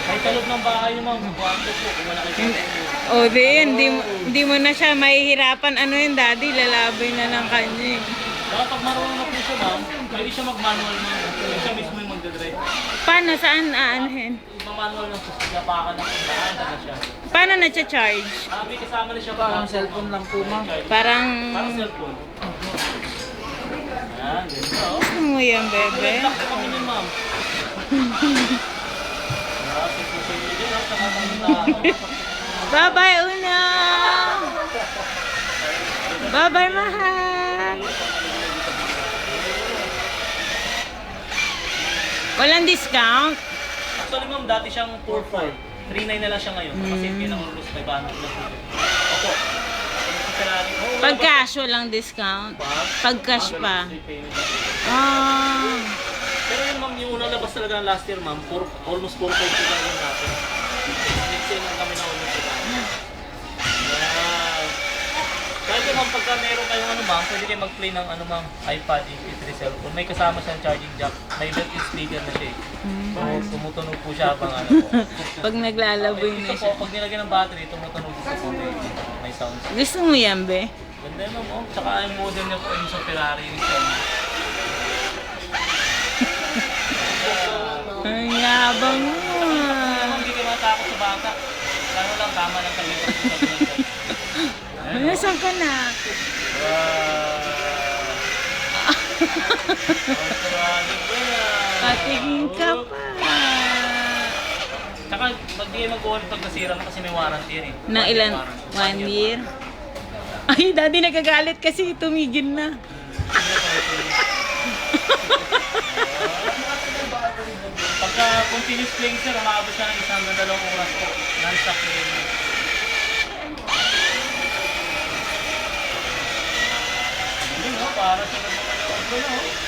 Kahit sa loob ng bahay nyo, ma'am, kwarto po, kung wala kayo. O din, hindi mo na siya mahihirapan. Ano yun, daddy? Lalabay na ng kanya eh. Saka pag marunong na po siya, ma'am, pwede siya mag-manual, ma'am. Pwede siya mismo yung magdadrive. Paano? Saan aanhin? Mag-manual lang po, napakan ng tindahan, taga siya. Paano na-charge? May kasama na siya Parang cellphone lang po, ma'am. Parang... Parang cellphone. Ayan, ganito. Oh. Gusto mo yan, bebe? Lock po kami nun, ma'am. Sige po sa inyo dyan, Bye-bye, Una! Bye-bye, mahal! Walang discount? Actually, ma'am, dati siyang 4-4. 3-9 na lang siya ngayon. Kasi yun ang almost 500 na po. Opo. Pag cash, walang discount. Pag cash pa. Ah. Pero yun, ma'am, yung unang labas talaga last year, ma'am, almost 4-4 lang yung natin. Next year lang kami na almost ito. Kahit yun, ma'am, pagka meron kayong ano, ma'am, pwede kayo mag-play ng ano, ma'am, iPad, MP3 cellphone. May kasama siyang charging jack. May built-in speaker na siya. So, tumutunog po siya habang ano po. Pag naglalaboy na Ito siya. po, pag nilagyan ng battery, tumutunog po po. May sound. Gusto mo yan, be? Ganda yun, ma'am. Tsaka yung model niya po yung sa Ferrari. Yung Ang yabang mo. hindi kayo matakot sa bata. Kaya lang, tama lang kami. Nasaan ka na? Patingin ka pa. Tsaka, pag di mag-on pag nasira na kasi may warranty yan eh. Na ilan? 1 year? Ay, daddy nagagalit kasi tumigil na. Pagka continuous playing sir, umaabot siya ng 1 hanggang 2 oras po. Non-stop na yun. Hindi no, para sa nagmamanood ko na.